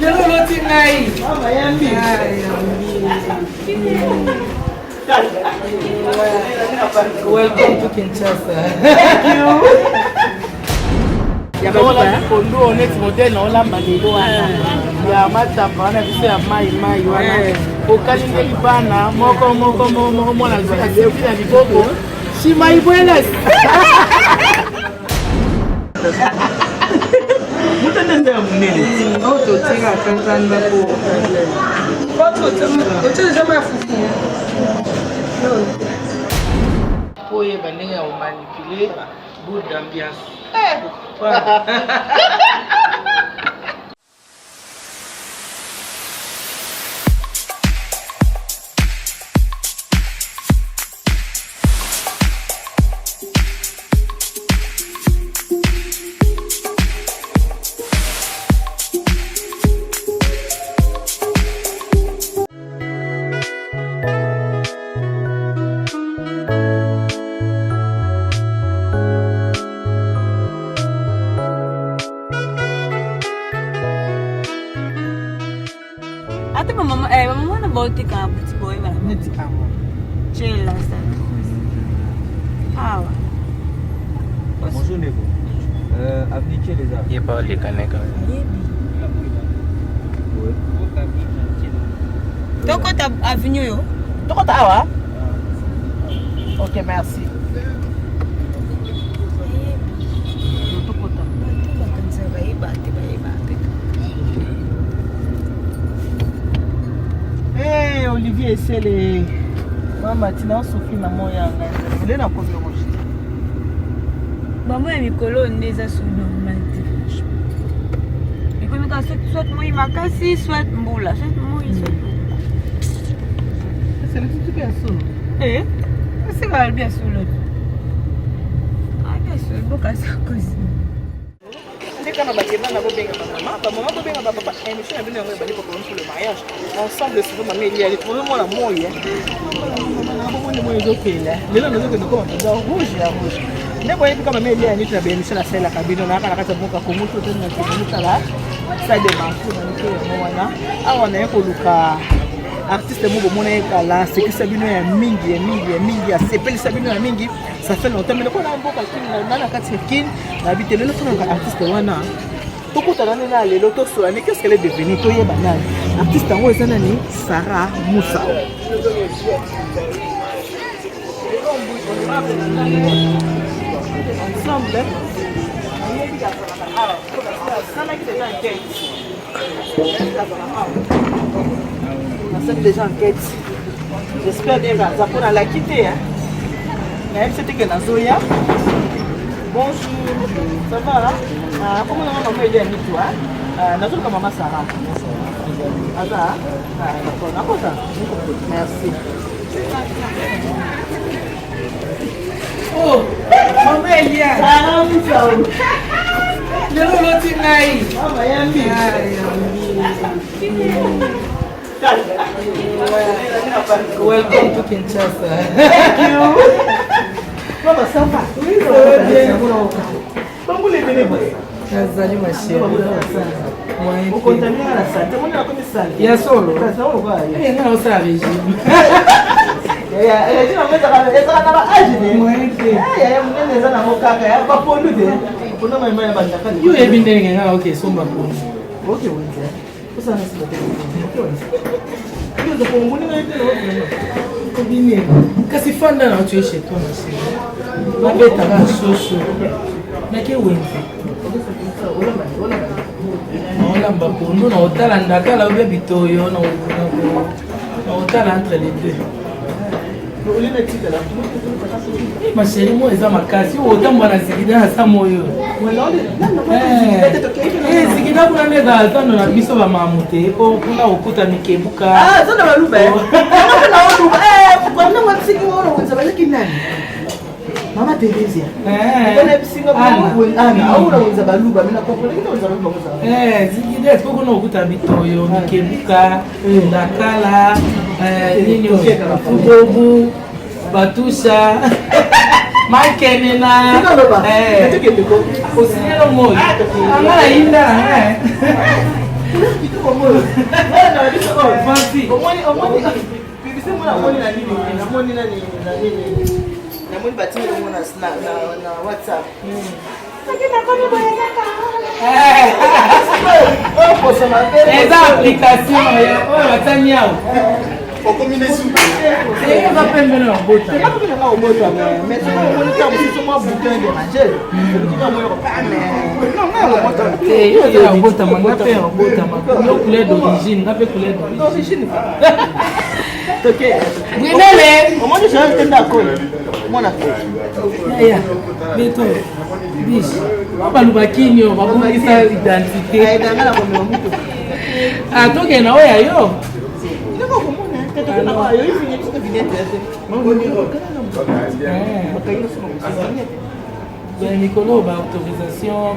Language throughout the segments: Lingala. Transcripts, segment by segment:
Lelo loti ngai. Welcome to Kinshasa. Thank you. Ya bakola kondo onet model na ola malelo wana. Ya matamba na biso ya mai wana. Okali ngeli bana moko mwana zwa selfie na liboko. Shima ibweles. Mutende ya munene. Auto tinga kanzanda ko. Auto jamais fufu. Oye banenge ya manipuler bout d'ambiance. Até maman na volta cá, putz boy, vai. Neti amo. Chela sta. Ah. Bonjour Nebo. Avenue Tcheleza. Il pas les caneka. Toko ta avenue yo. Toko ta awa? Ok, merci. Toko ta. Hey, Olivier c'est le Mama Tina Sophie na moya nga. Ile na komi roje. Maman ya mikolo ndeza sous normal. Et comme quand soit moi makasi, soit mbula, soit moi soit. C'est le tout bien solo. Eh? C'est pas bien solo. Ah, bien solo, boka sa cause. Quand on va benga maman benga papa émission ya bino yango ebali pour le mariage ensemble souvent maman il y a les problèmes moi la moye maman moi ezokela lelo nazokende ko mpenza rouge ya rouge nde boye kama maman il y a ni na émission la sala kabino na kala kata boka ko mutu to na tsala ça de manfu na niko ya mwana awa na yeko luka artiste mo bomona ekala c'est sabino ya mingi ya sepeli sabino ya mingi ça fait longtemps mais ko na mboka kin na kati kin na bitelo le fona artiste wana to kutana na lelo to so ani qu'est-ce qu'elle est devenue to yeba nani artiste ngo ezana ni Sarah Moussa ensemble on a déjà enquête. J'espère bien que ça pourra la quitter. Mais c'était que Nazoya. Bonjour, ça va là? Comment on va aider toi? Nazoya comme maman Sarah. D'accord, merci. Oh, maman Elia. Lelo loti ngai. Welcome to Kinshasa. Thank you. Mama, ça va? Oui, ça va bien. Comment vous l'avez fait? Nazali ma chérie. Vous contaminez la santé. Vous n'avez pas de santé. Il y a solo. Il y a aussi un régime. Il y a des gens qui ont You have been there now, okay, so much. Okay, kasi fanda na tu chez toi ma chérie. Ma bête a chaud. Mais que wenze. On l'a pour nous, on t'a l'andaka la bébé bitoyo, on t'a entre les deux. Ma chérie, moi, ils ont ma casse. Autant moi, la Zigida, ça moyo. Zigida, pour aller dans le temps, on a mis ça à Mamouté. Pour la Okuta Mikebuka. Ah, ça, on va l'ouvrir. Pourquoi on a dit qu'on va le Mama Teresa. Zigida, il faut qu'on Okuta Mitoyo, Mikebuka, Nakala, Nino, Fubobu. Batusha Makenena Osinelo moyo Angala inda WhatsApp. Essa application Nicolas, autorisation,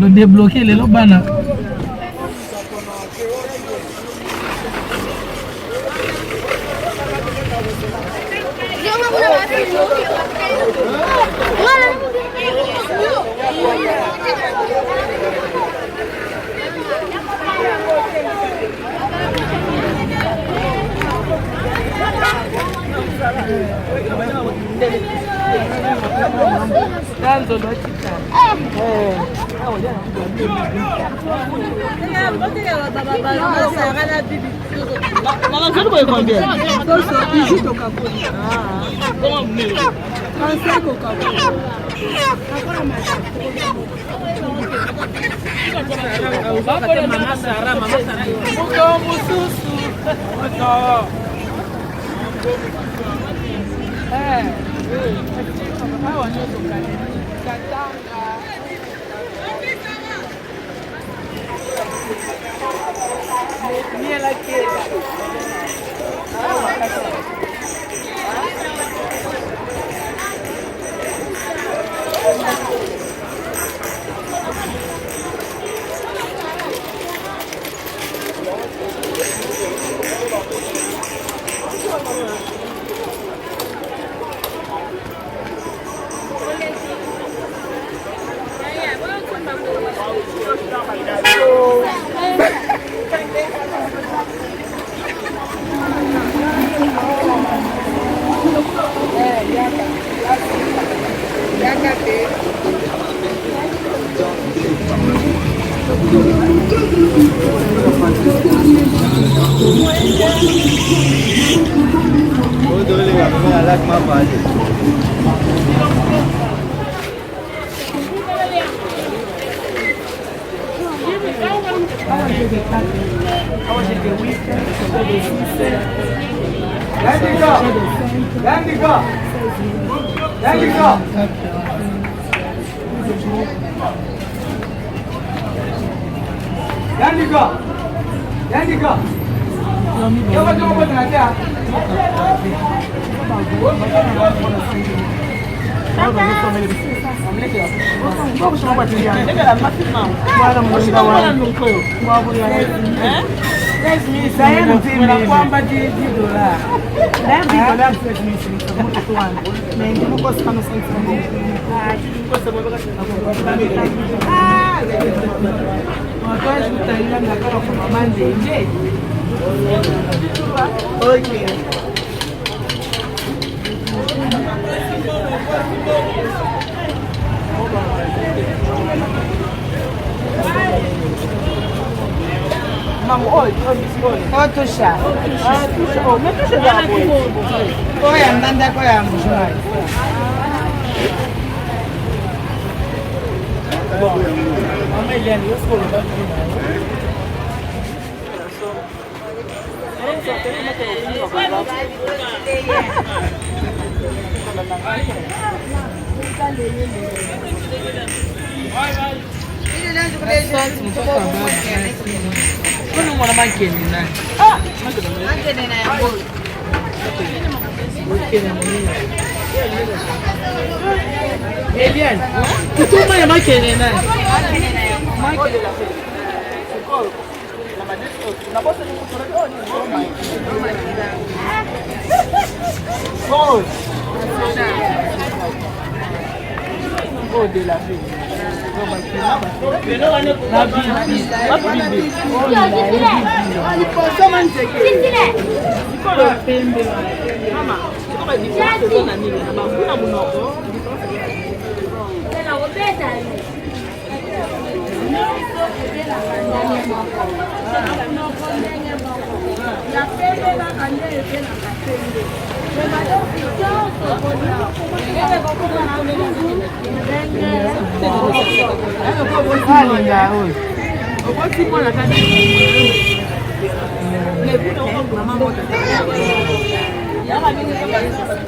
débloquer les lobana. Wakati utaenda kama kwa mama ndenge. Okay. Maman, oh, Tosha. oh, mais touche la boîte. Oya ndanda kwa ya mshwari. Mama Eliane, yo siko loba kuna. Kuna mwana makeni nani? Angene na ya boy. Eliane, kutuma ya makeni nani? Oh, de la vie.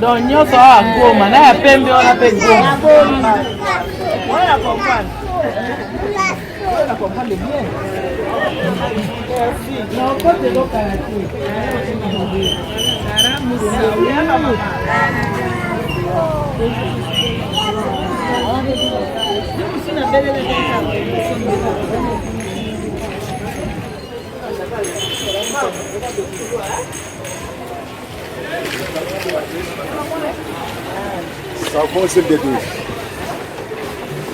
Donc nyonso awa goma na ya pembe wana pe goma. Voilà, comprendre. Voilà, comprendre bien. Merci. Na kote loka ya tu. Savon c'est des douches.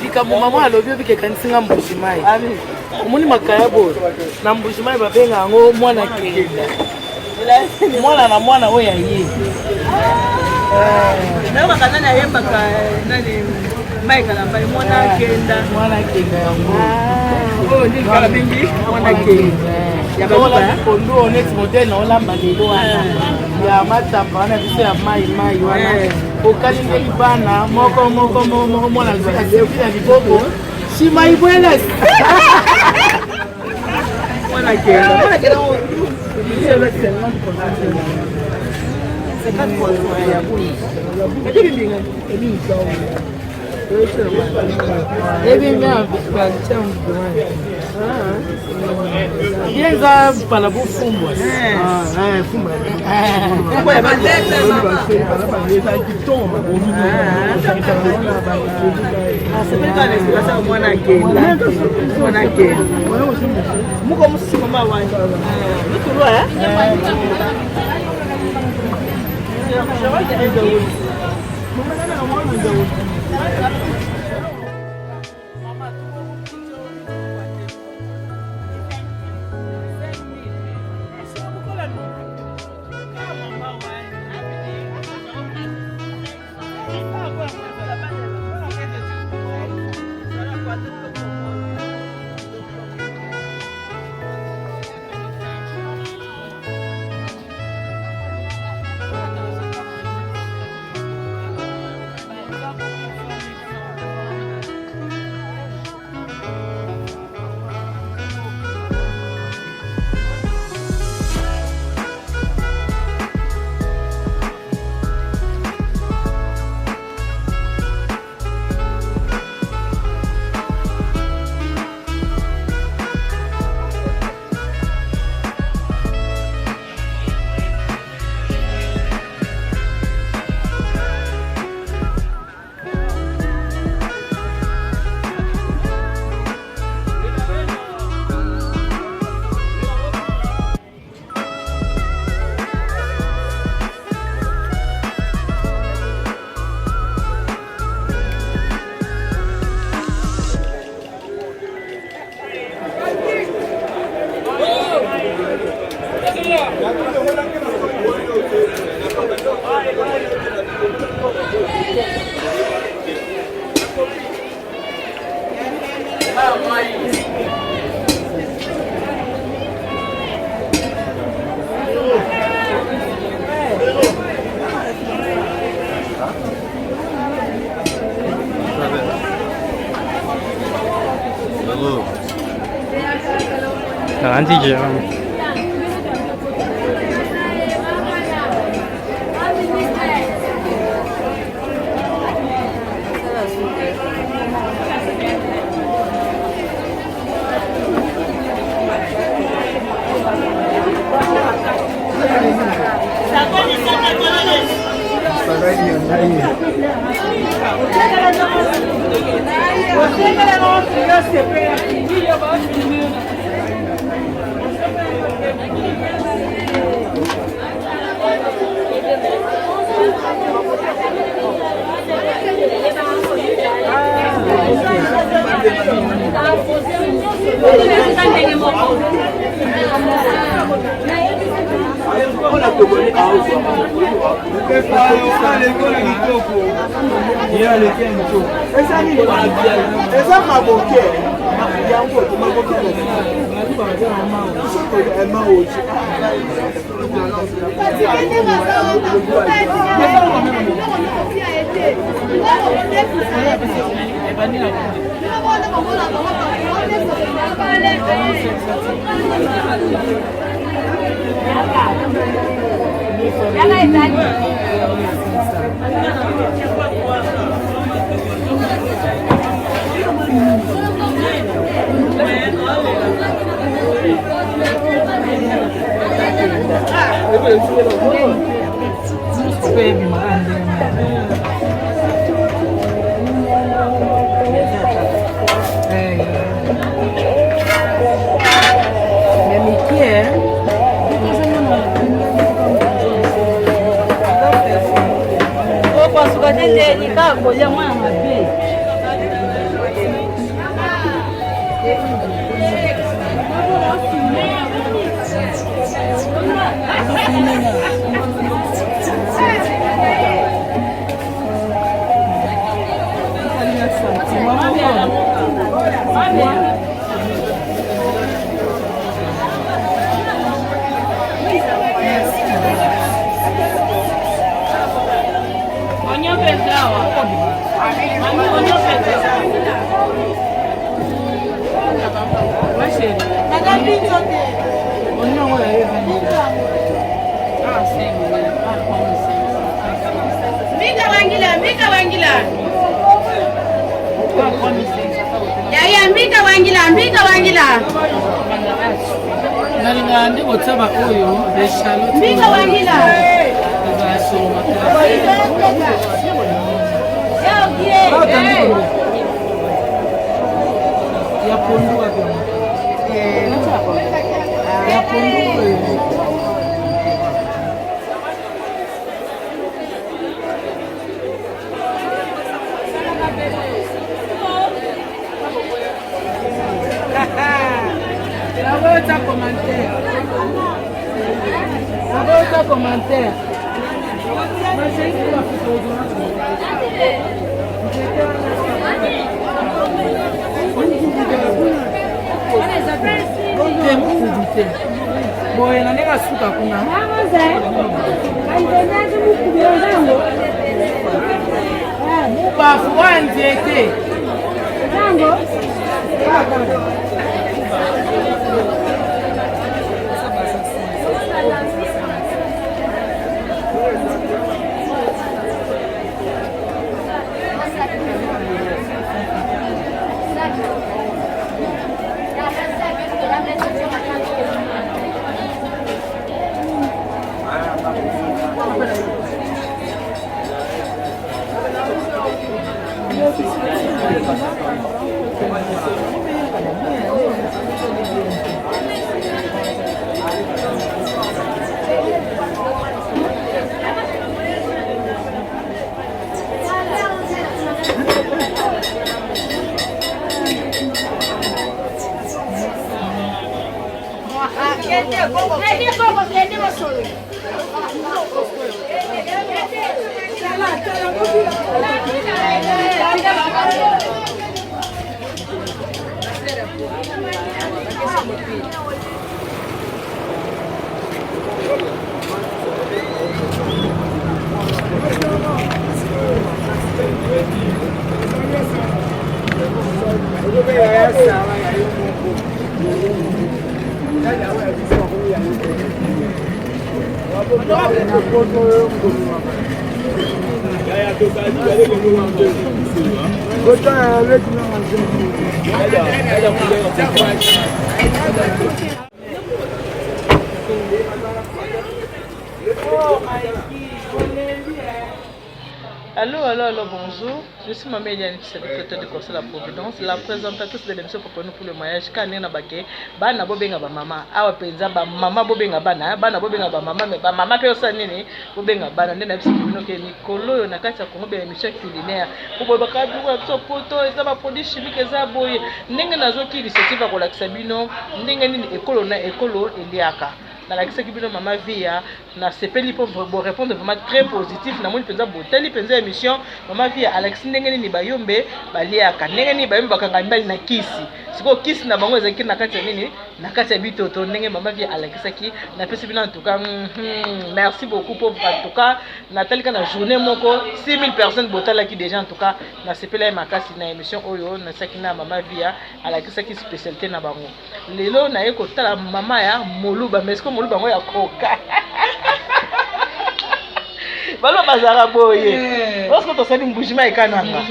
Likambo mama alobi obi kekanisi mbushimai. Omoni makaya bo na mbushimai babenga yango mwana kenda. Mwana na mwana oyo ye. Na makana na yembaka nani Mike na mbali mwana kenda yango. Oh, ndi kala bingi mwana kenda. Ya bola kondo next model na olamba lelo wana. Ya matapa wana biso ya mai wana. Okalingi bana moko mwana zaka sevila liboko. Shima ibweles. Mwana kenda. C'est pas quoi ya buni. Eti bingi. Yenza pala bufumbwa. Fumbwa. Anti-G. Allô, bonjour. Je suis Maman Eliane, secrétaire du Conseil de la Providence, la présentatrice de l'émission pour nous pour le mariage. Quand on a baqué, bana bobenga ba maman, awa penza ba maman bobenga bana bobenga ba maman, mais ba maman pe osanene bobenga bana ndena bisi bino ke mikolo na kati ya Congo be émission culinaire. Pour ba ka duka so poto eza ba produits chimiques eza boye. Ndenge nazoki initiative ko lakisa bino, ndenge nini ekolo na ekolo eliaka. Dans la question que maman via na sepeli pour répondre vraiment très positif na moni penza boteli penza émission maman via Alex ndenge ni bayombe baliaka ndenge ni bayombe bakanga mbali na kisi siko kisi na bango ezaki na kati ya nini na kati ya bitoto ndenge maman via Alexaki na pesi bina en tout cas merci beaucoup pour en tout cas Nathalie kana journée moko 6000 personnes botala qui déjà en tout cas na sepeli makasi na émission oyo na sakina maman via Alex aki spécialité na bango lelo na yeko tala maman ya moluba mais ko moluba ngo ya koka balo bazara boye lorsque to sali mbujima ekananga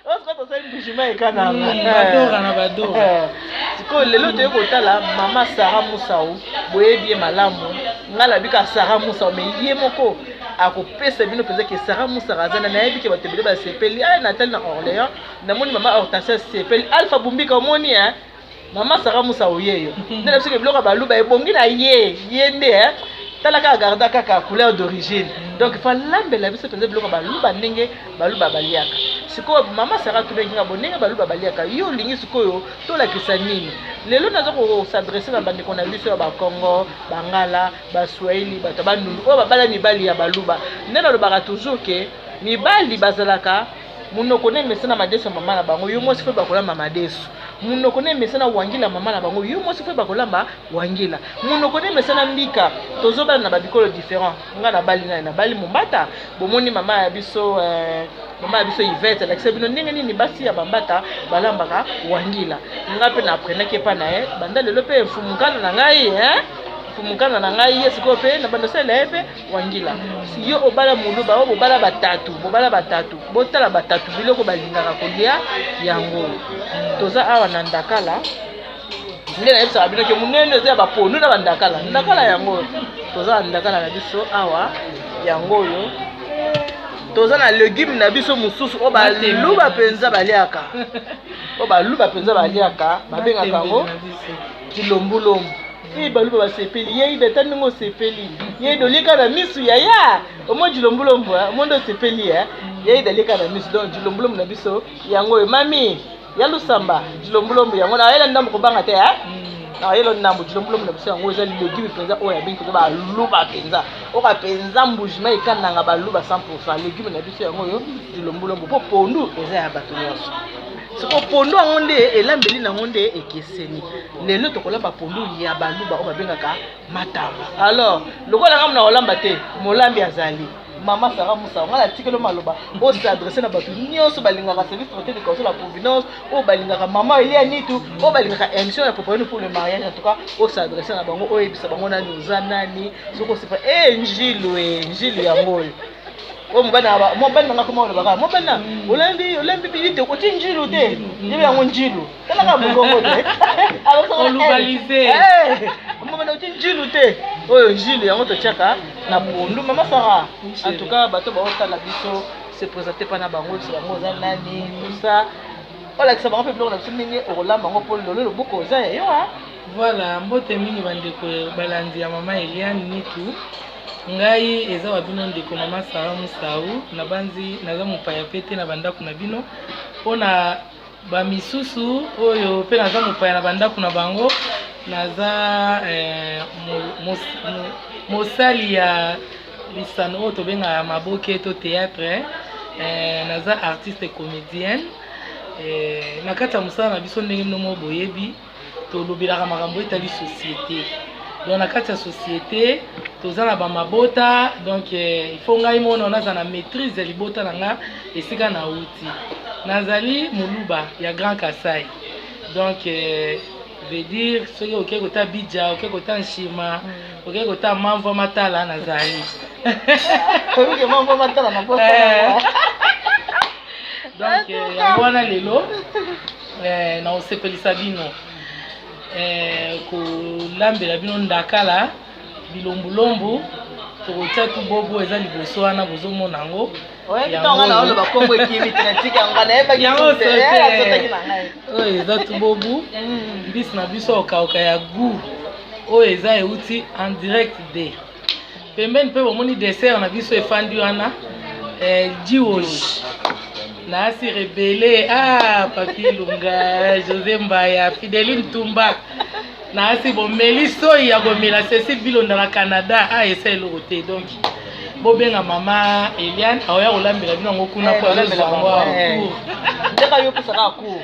lorsque to sali mbujima ekananga badora na badora siko lelo to yeko tala mama Sarah Musau boye bien malamu ngala bika Sarah Musau mais ye moko akopesa bino penza ke Sarah Musau azana na yebi ke batebele ba sepeli ay Nathalie na Orléans na moni mama Hortensia sepeli Alpha Bumbika moni Maman Sarah Musau yeyo. Nela bisike biloko baluba ebongi na ye nde talaka garda kaka couleur d'origine. Donc il faut lambela biso penza biloko baluba ndenge baluba baliaka. Siko mama Sarah tubenga bonenge baluba baliaka. Yo lingi sikoyo to la kisanini. Lelo nazo ko s'adresser na bande qu'on a vu sur ba Congo, Bangala, ba Swahili, ba Tabandu. O babala mibali ya baluba. Nena lo bara toujours ke mibali bazalaka munoko ne mesana madeso mama na bango yo mosi fe bakola mama deso. Munoko ne mesana wangila mama na bango yo mosi fe bakola ma wangila. Munoko ne mesana mbika tozoba na babikolo différent. Nga na bali na bali mumbata bomoni mama ya biso Yvette la kisebino ndenge nini basi ya bambata balambaka wangila. Nga pe na apprenaki pa na banda lelo pe mfumukana na ngai fumukana na ngai yesiko pe na banda sala epe wangila. Si yo obala muluba o bobala batatu botala batatu biloko balingaka kolia yango toza awa na ndakala ndena yebisa abino ke munene za ba pondu na ndakala yango toza ndakala na biso awa yango yo toza na légume na biso mususu o baluba penza baliaka babengaka ngo kilombulombo baluba basepeli ye ida taningo sepeli ye dolika na misu ya omo jilombulombo mondo sepeli ye ida lika na misu donc jilombulombo na biso yango mami ya lusamba jilombulombo yango na yela ndambo kobanga te na yelo ndambo jilombulombo na biso yango eza légume penza oya bingi ko baluba penza o ka penza mbujima ikananga baluba 100% légume na biso yango yo jilombulombo po pondu eza ya bato nyonso siko pondu angonde elambeli na ngonde ekeseni lelo tokolamba pondu ya baluba o babengaka matamba alors lokola ngam na olamba te molambi azali Maman Sarah Musau ngala tikelo maloba o s'adresser na bato nyonso balingaka service traité de Conseil de la Providence o balingaka maman Eliane tu o balingaka émission ya proposé pour le mariage en tout cas o s'adresser na bango o ebisa bango na nozanani soko sifa njilu yango o mobana nga koma olobaka mobana olembi bilite oti njilu te yebe yango njilu talaka mongongo te olubalize mobana oti njilu te oyo njilu yango totiaka na pondu mama Sarah en tout cas bato baotala biso se présenter pa na bango biso bango oza nani tout ça olakisa bango mpe biloko na biso ndenge okolamba bango mpo lelo loboko oza ya yo voilà mbote mingi bandeko balandi ya mama Eliane nitu ngai eza wa bino ndeko mama Sarah Musau na banzi naza mopaya pete na bandako na bino pona ba misusu oyo pe naza mopaya na bandako na bango naza mosali ya lisano oyo tobenga maboke to théâtre naza artiste comédienne na kati ya mosala na biso ndenge mnomo boyebi tolobelaka makambo etali société. Donc na kati ya société toza na bamabota, donc il faut ngai mona naza na maîtrise ya libota na nga esika na uti. Nazali moluba ya Grand Kasai. Donc veut dire soki oke kota Bidja, oke kota Nshima, oke kota Mamvo Matala nazali. Oke Mamvo Matala na posa. Donc yango wana lelo na osepelisa bino kolambela bino ndakala bilombulombu tokotia tu bobo eza liboso wana bozomona yango oyo eza tu bobu mbisi na biso okauka ya gu oyo eza euti en direct de pembeni mpe bomoni dessert na biso efandi wana jiwoji nasi rebele Papi Lunga, José Mbaya, Fideline Tumba nasi bomeli soyi ya komela Cécile Bilonda na Canada esa eloko te. Donc bobenga mama Eliane aoya kolambela bino ngo kuna po alambela ngo ndeka yo pesaka ku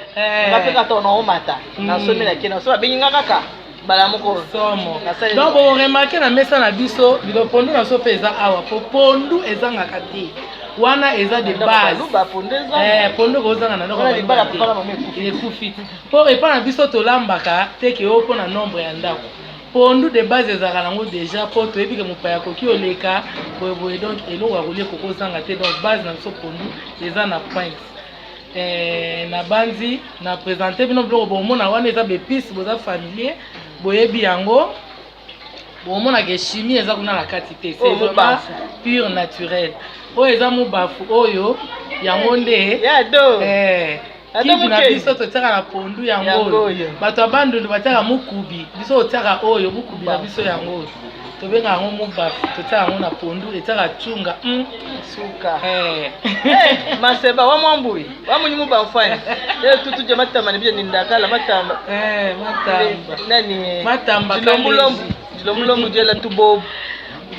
ngapeka to na omata na somi na kena so benga kaka bala moko somo. Donc bo remarquer na mesa na biso bilo pondu na so peza awa po pondu ezanga kati wana eza de base pondo kozanga na ndoko il kufi po epa na biso tolambaka teke yo pona nombre ya ndako pondu de base ezaka nango déjà po toyebi ke mopaya koki oleka boye donc eloko ya kolia kokozanga te. Donc base na biso pondu eza na point na banzi na présenter bino biloko bomona wana eza bepice boza familier boyebi yango bomona ke chimie eza kuna na kati te, c'est vraiment pur naturel. Oyo eza mubafu oyo yango nde kibi na biso totiaka na pondu yango oyo bato ya bandundu batiaka mukubi biso otiaka oyo mukubi na biso yango oyo tobenga yango mubafu totiaka yango na pondu etiaka chunga suka maseba wa mwambui wa munyi mubafu fanya tutu je matamba nibije nindakala matamba matamba jilomulombu jela tubobu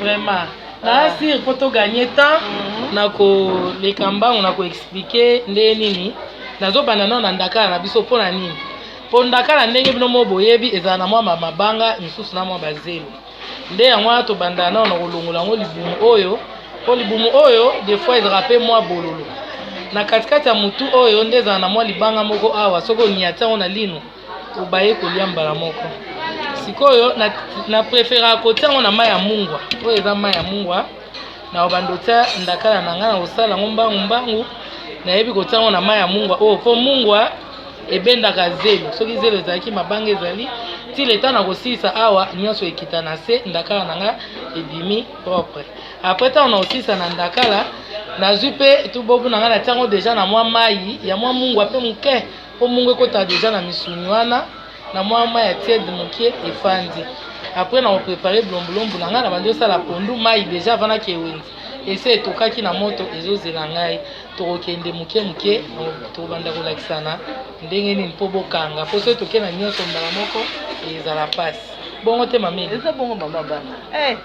vraiment na asir po to gagner temps na ko leka mbangu na ko expliquer nde nini nazobanda na ndakala na biso pona nini po ndakala ndenge bino mo boyebi ezala na mwa mabanga misusu na mwa bazelo nde yango to banda na kolongola ngo libumu oyo po libumu oyo des fois ezala pe mwa bololo na katikati ya mutu oyo nde ezala na mwa libanga moko awa soko niata na lino obaye kolia mbala moko sikoyo na prefera kotia ngo na mai ya mungwa oyo eza mai ya mungwa na obandota ndakala na nga na osala ngo mbangu nayebi kotia ngo na mai ya mungwa oyo po mungwa ebendaka zelo soki zelo ezalaki mabanga ezali ti leta na kosilisa awa nyonso ekita na se ndakala na nga ebimi propre. Après ntango na kosilisa na ndakala nazwi mpe tubobu na nga na tiango deja na mwa mai ya mwa mungwa mpe moke po mungwa ekota deja na misuni wana na mwa mai ya tiede moke efandi. Après na koprepare bilombolombo na nga na bandi osala pondu mai deja avanaki ewenzi ese etokaki na moto ezozela ngai tokokende moke tokobanda kolakisana ndenge nini mpo bokanga po soki toke na nyonso mbala moko ezala pasi bongo te mameli eza bongo mama bana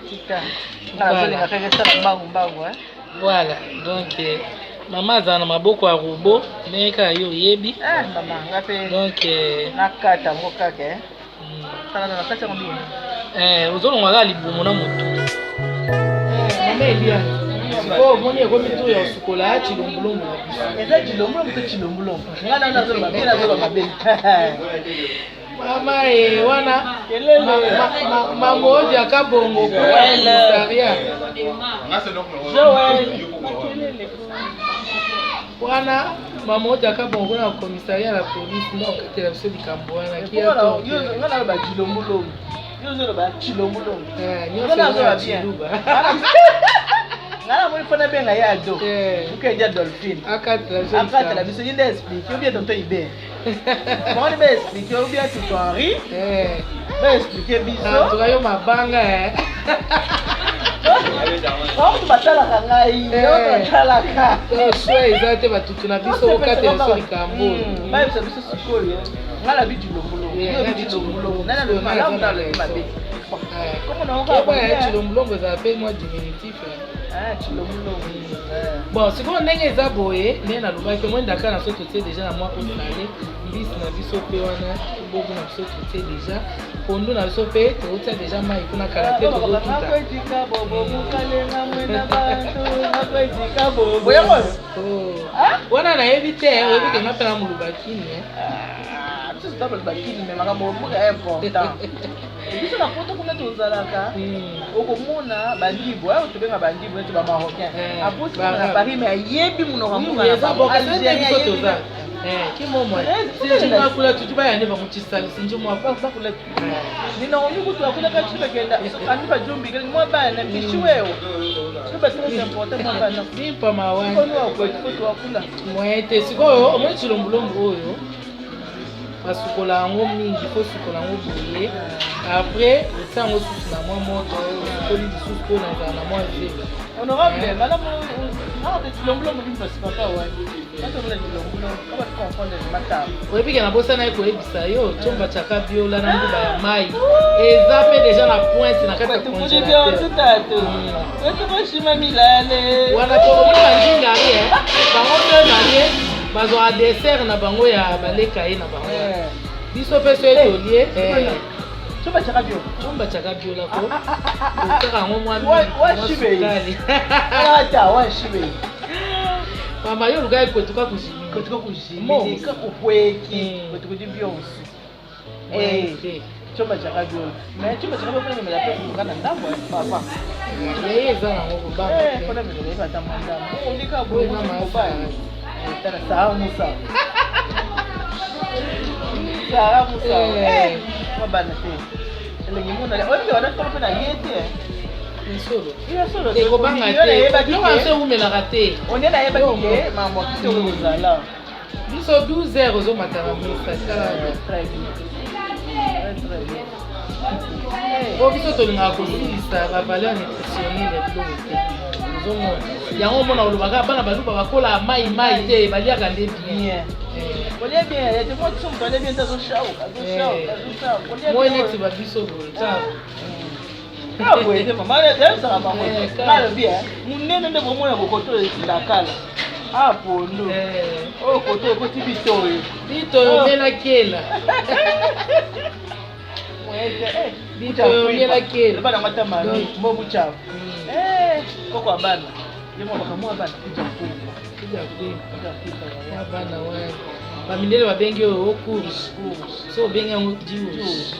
tika nazolinga kaka esala mbangu voilà. Donc mama azala na maboko ya robo ndenge kaka yo oyebi mama nga mpe donc nakata ngo kaka tala na kati yango bino ozolongwa kaka libumu na motu mama Eliane sikoyo omoni ekomi to ya osukola ya chilombulombo na biso eza chilombulombo to chilombulombo nga na nazoloba mabe mama wana mama oyo akabongo kwa komisaria wana mama oyo akabongo na komisaria la police nde okatela biso likambo wana nga na ba chilombulombo yozo ba chilombulombo nyonso ya chiluba ngala mo ifana benga ya do ukenja dolphin akatela biso yinde explique ou bien tonto ibe mo ni be explique ou bien tutori be explique biso tukayo mabanga tu batala kangai batala ka so eza te batutu na biso okatela so likambo ba biso sikoyo ngala bijulo nana le malamu na le mabe comment on va chilombulombo ezala pe mwa diminutif Bon, si on est des aboyés, mais na luba que moi d'accord na soto te déjà na moi au salé, bis na biso pe wana, bobo na soto te déjà, pondo na biso pe, to te déjà mai kuna karaté to do tuta. Wana na éviter, oyebi que na pena mu luba kini. Tu sais pas le bakini mais makambo est important. Biso na poto kuna tozalaka okomona bandibo ayo tobenga bandibo ete ba marocain aputi na Paris mais yebi munoko munga eza boka tena biso toza kimomo sinji makula tutuba yane bamutisali sinji mwapa bakula nina omi kutu akula ka chiba kenda ani ba jombi kele mwa bana bishiwewo chiba très important mwa bana simpa mawani kono akula akula mwete sikoyo omwe chilombulombo oyo basukola yango mingi fo sukola yango boye après otia yango susu na mwa moto okoli lisusu mpo na ezala na mwa zelo honorable malamu aote tilongolongo bino basipapa wani atomona tilongolongo kaba tukonfondre mataba oyebike na bosana ye koyebisa yo tyomba tyaka biola na nguba ya mai eza mpe deja na pointe na kati ya congélateur otokoshima milale wana po omona banjingari bango mpe naye bazwa dessert na bango ya baleka ye na bango biso mpe so etolie tyomba tyaka bio tyomba tyaka biola ko otaka yango mwa sukali washibe mama yo luka ekotuka kuzimini kakopweki kotukuti bionso tyomba tyaka bio mais tyomba tyaka bio fona memela mpe kuka na ndambo papa yeye eza nango kobanga fona memela ebata mwa ndambo olika boye na mobaya tana saa musa saa musa mabana te elengi mona oyebi wana tolo mpe na ye te solo ekobanga te nonga so eumelaka te onde nayebaki ke mambo kisi oyo ozala biso 12 heures ozomatana mesa po biso tolingaka kosilisa bavaleur nutritionnele biloko te ozomona yango omona olobaka bana baluba bakola mai te baliaka nde bien olie bien yete mo tiso moto alie bien te azoshauka moi neti babiso boye aboyete mama yebisaka bango nalobi monene nde bomona bokoto ezilakala apondo oyo koto ekoti bitoyo bitoyo omelakela bitoyo omelakela bana mata mami mbobu chafu koko abana yemo bakamwa bana kuja kuja bana wana bamindele babengi oyo ocours so obengi yango dios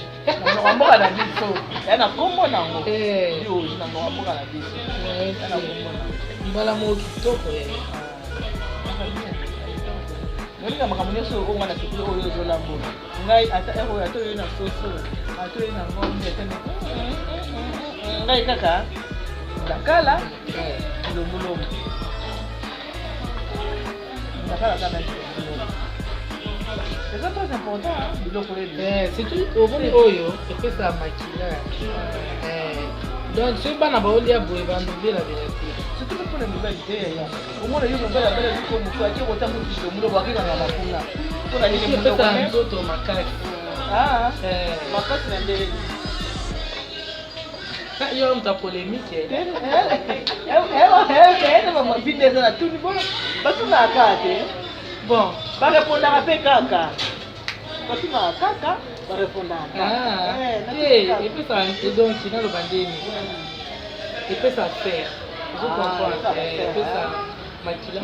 namboka na biso ya na kombo nango dios namboka na biso mbala mo kitoko olinga makambo nyonso oyo wana sikili oyo ozolambola ngai ata oyo atoyo na soso atoyo na ngombe tene ngai kaka ndakala lombolombo ndakala kana c'est très important biloko oyo surtout oboni oyo epesa makillage donc soki bana baolia boye bandobelabela te surtout mpona mobali te omona yo mobali abela liko moto ake kotango kisilo mulobo akekanga makuna mpona epesa nzoto makasi makasi na ndele yo moto apolémique ene bamabinde eza na tuni bono batunaka te bon barepondaka mpe kaka batunaka kaka barepondaka epesa donc naloba ndeni epesa faire epesa makila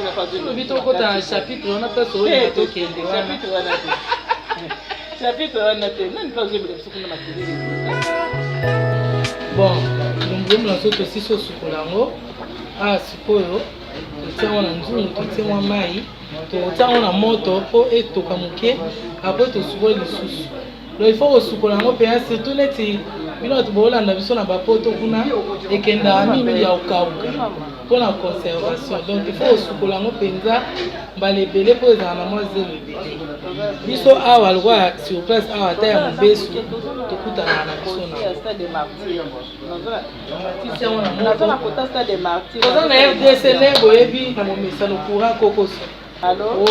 makasi lobi tokota na chapitre wana place oyo tokende wana chapitre wana te nani mpe ozobela biso kuna makelele bon lombolombo na so tosi so sukola yango sikoyo totia yango na nzungu totia mwa mai totia yango na moto mpo etoka moke apres tosukoli lisusu donc il faut kosukola yango mpenza surtout neti bino bato boolanda biso na bapoto kuna ekendaka mingi ya kokauka mpona conservation donc il faut kosukola yango mpenza mbala ebele mpo ezala na mwa zelo ebele biso awa lokwa sur place awa ata ya mobesu tokutanaka na biso naoza na rdcn boyebi na momesa lokura kokoso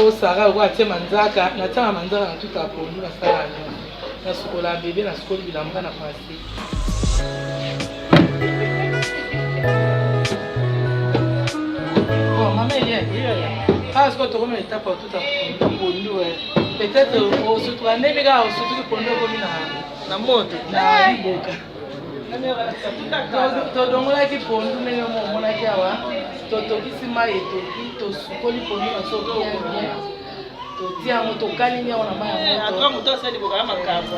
o sara lokwa atie manzaka natiaka manzaka na tuta pondu nasala nyonso nasukola bebe nasukoli bilamba na pasi Là, ce que tu remets l'étape tout à fait. Peut-être au surtout un émigrant, au surtout pour nous comme na mode. Na liboka. Donc là qui pour nous mais on a qui awa. To kisi mai to sukoli pour nous so bien bien. To tia moto kali nya ona mai moto. Atra moto sali boka makambo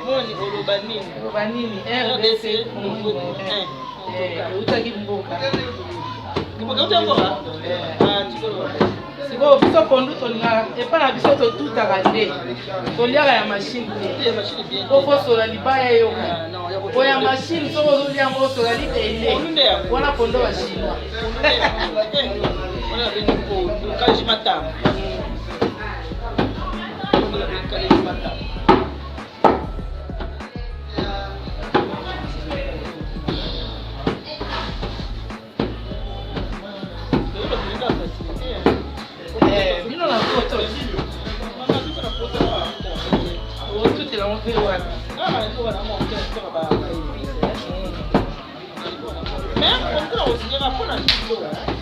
Moni olobanini. Olobanini RDC. Utaki mboka. Kiboka utamboka? Chikolo. Siko biso pondu tolinga epa na biso to tutaka nde toliaka ya machine te ofo sola libaya yo oya machine soko ozolia ngo sola libende wana pondo wa chinois wana bini pondu kaji matamba kaji matamba Bino na foto. O tutti la monte guarda.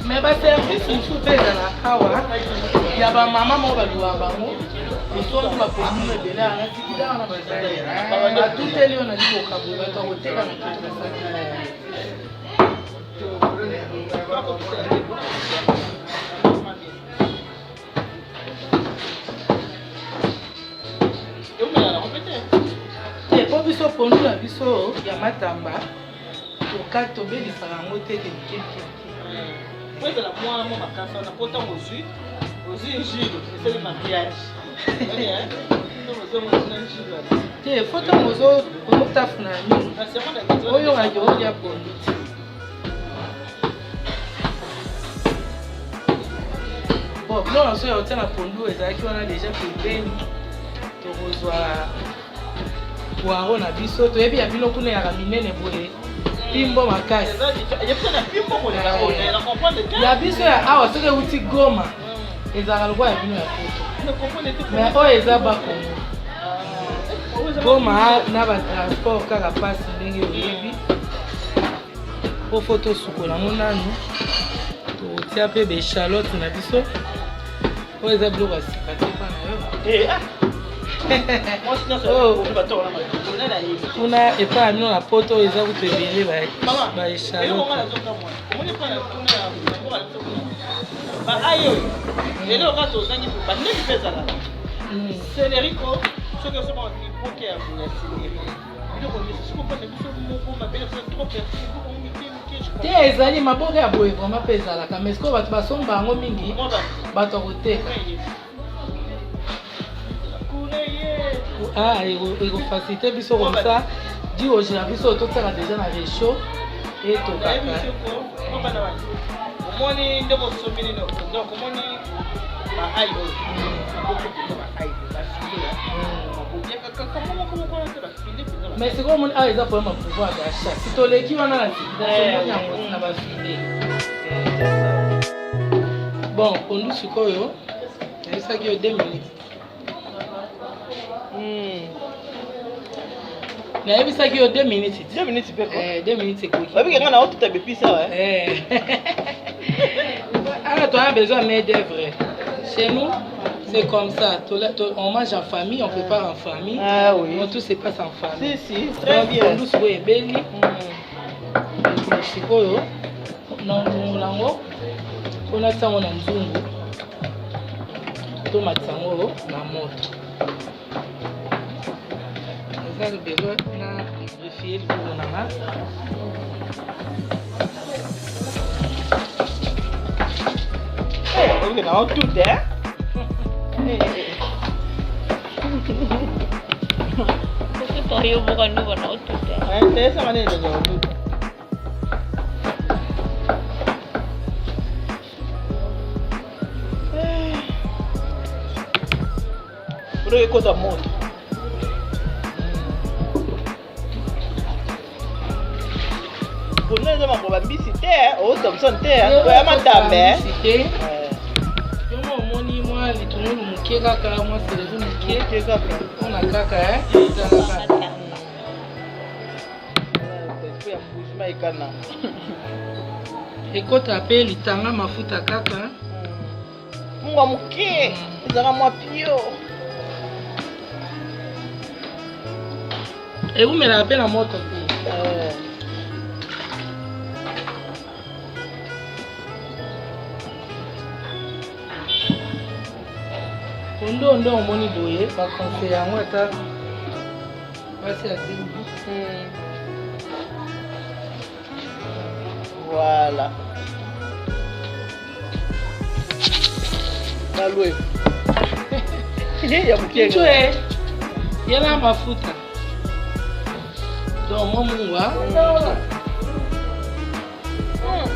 Mais ba service il faut faire la kawa. Ya ba mama mo ba luwa ba mo. So ba ko mu be la na tikida na ba sai. Ba tutti le ona di ko kabu ba to teka na tutti po biso pondu na biso ya matamba toka tobelisaka yango te kelike po ezala mwa makasa na po ntango ozwi jile esali mariage te fo ntango ozotafuna nini oyo ayolia pondu bon biloko na so ya otia na pondu ezalaki wana deja pembeni tokozwa poaro na biso toyebi ya biloko kuna yaka minene boye pimbo makasi ya biso ya awa soki euti Goma ezalaka lokola ya bino ya poto mais oyo eza bakongo Goma na batransport kaka mpasi ndenge oyebi po fo tosukola yango nanu totia mpe bechalote na biso oyo eza biloko ya sika te mpa na yo kuna epa bino na poto oyo eza kutu ebele baechalote te ezali maboke ya boye vraimen mpe ezalaka mais sikoyo bato basomba yango mingi bato akoteka ekofacilite biso comme ça di oje na biso totaka deja na réchaud e tokaka omoni nde bosombi nini donc omoni baai oyo mais sikoyo omoni awa eza problème ya pouvoir d'achat si toleki wana na tikidasomoni yango na bafile bon pondu sikoyo nayebisaki yo 2 minutes nayebisaki yo 2 minutes 2 minutes mpe 2 minutes ekoki babiki nga na otuta bepisa wa alors tu as besoin de main d'œuvre chez nous c'est comme ça on mange en famille on prépare en famille on tout se passe en famille si très bien pondu sikoyo ebeli sikoyo na nzungu mpona ntango na nzungu tomatisa yango na moto eza besoin na greffier likolo nanga oyoke na otute toyoboka nduko na otute tesanga nini na otute oyo ekota moto pondu eza mambo bambisi te osamson te oya matambe yomo omoni mwa litungulu moke kaka mwa selevi moke kaka mpona kaka ezalaka ya mbujima ekana ekota mpe litanga mafuta kaka Moi moké. Ezaka moi pio. Et vous me rappelez la moto. Ondo ndo omoni boye ba conseil yango ata basi asimbi. Voilà. Balwe. Ya mkienga. Kichwe. Yala mafuta. Donc moi mwa.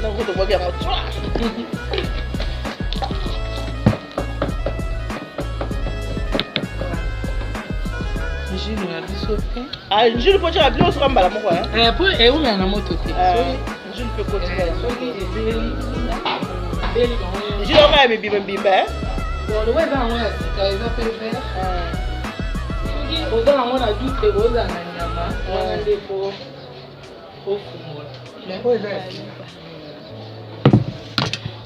Na kuto kwa ya moto. Njili na biso pe. Ah, njili po tshaka bilo soka mbala moko hein. Po e u na moto te. Njili pe ko tshaka. Soki ezeli. Beli ba. Njili o ka bibimba bimba hein. Bon, le web en web, eza pe vert. Soki oza nango na jute oza na nyama, wana nde po ofungola. Mais oyo eza ya sika.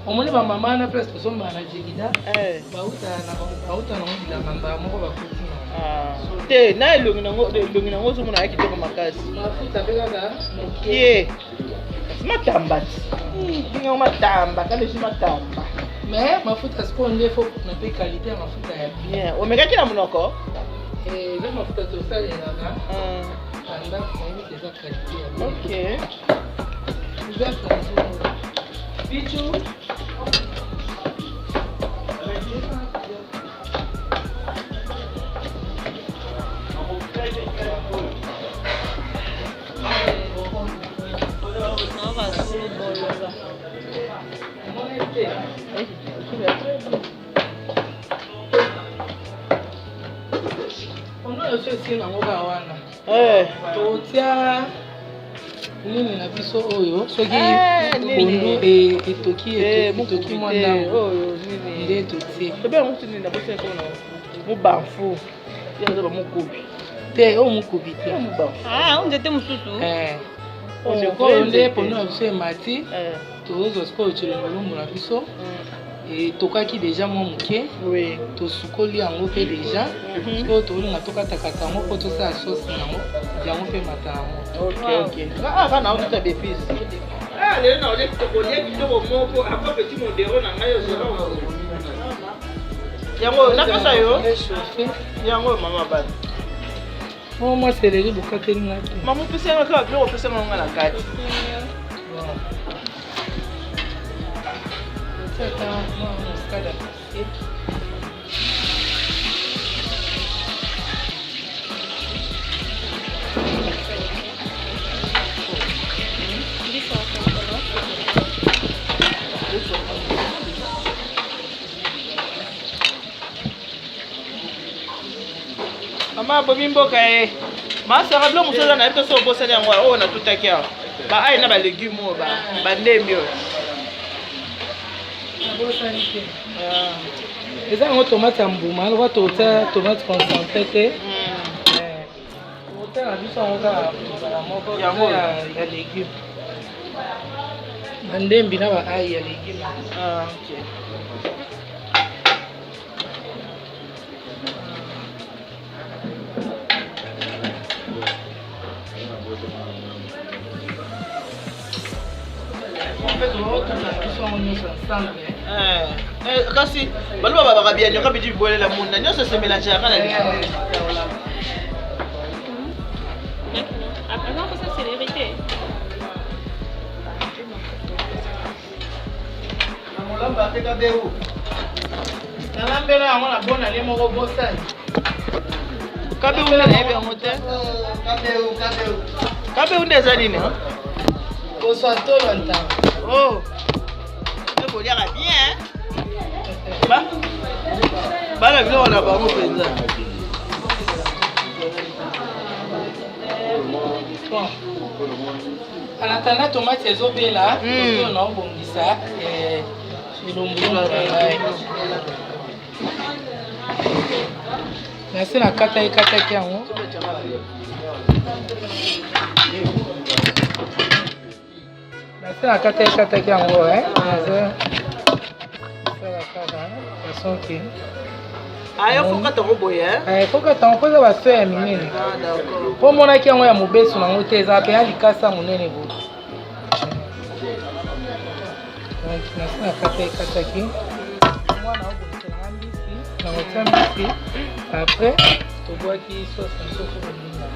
Omoni ba mama na presque tosomba na jigida. Bauta nango bilamba moko bakuti na. Te na elongi nango ozomona ya kitoko makasi. Mafuta pe kaka mokie. Matamba. Bingo matamba, kana shi matamba. Mais mafuta siko nde faut na pe qualité ya mafuta ya bien. Omekaki na munoko? Eza mafuta tosalelaka. Panda koyebi eza qualité ya bien. OK. Pichu. Totia nini na biso oyo soki etoki mwandango nde totie tobe mutu nini na bosa kona mubanfu yaza ba mukubi te o mukubi te on était mususu oyo nde pono na biso emati tozozwa sikoyo tshilongolongo na biso tokaki deja mwa moke tosukoli yango mpe deja sikoyo tolinga tokatakata yango mpo tosala sauce nango yango mpe mata na moto kana otuta bepisi lelo na olie tokolia kitoko moko apa petit modero na ngai ozela yango napesa yo yango mama bana mwa seleri bokateli ngaki mama opesanga kaka biloko opesanga nga na kati mama bomi mboka ye masaka bilo mosusu na yebi to so obosani yango oyo natutaki awa baai na balégume oyo bandembi oyo eza yango tomate ya mbuma aloko totia tomate concentré te otala biso yango kaka mbala moko ya légume bandembi na baai ya légume kasi baloba babaka bia nyoka bidi bibolela munda nyonso esemelange yaka na Alors ça c'est l'hérité. molamba te kabeu nalambela yango na bona le moko bosani kabeu na nayebi yango te kabeu nde eza nini kozwa tolo ntango ekoliaka bien bana biloko na bango mpenza anatanda tomate ezobela oyo naobongisa elombolo nase nakata ekataki yango nase nakata ekataki yango façon que aya foka tango boye foka tango mpo eza basoeur ya minene mpo monaki yango ya mobesu nango te eza mpe ya likasa monene boye donc nasi nakata ekataki mwana obomiselanga mbisi nangotia mbisi après tobwaki sauce na soko bolinga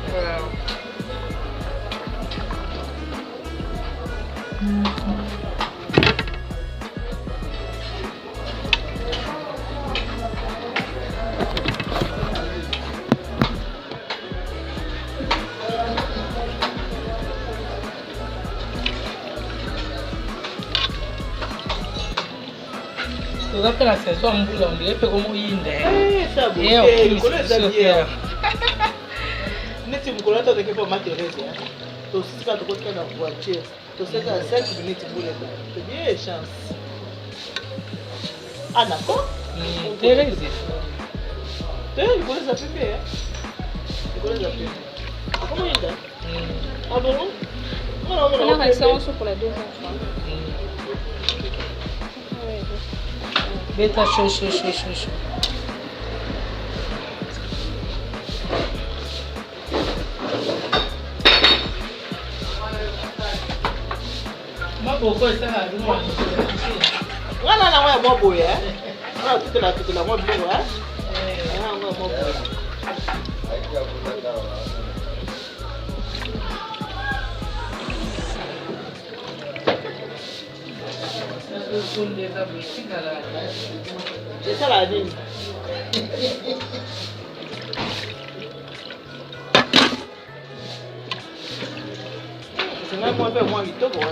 toza mpe na saison ya mbula ondire mpe komoyinda neti mokolo ata toke mpo materese tosika tokotika na voiture toseka 5 minutes mbuleka tobie chance d'accord terese te likolo eza pembe likolo eza pembe akomoyinda abongo On a réussi pour la deuxième fois. Beta chaud. Maboko esala lumwa. Wana na mwa mabo ya. Na tutela mwa bilo ya. Na mwa mabo. C'est la ligne. C'est même moi faire moi vite quoi là.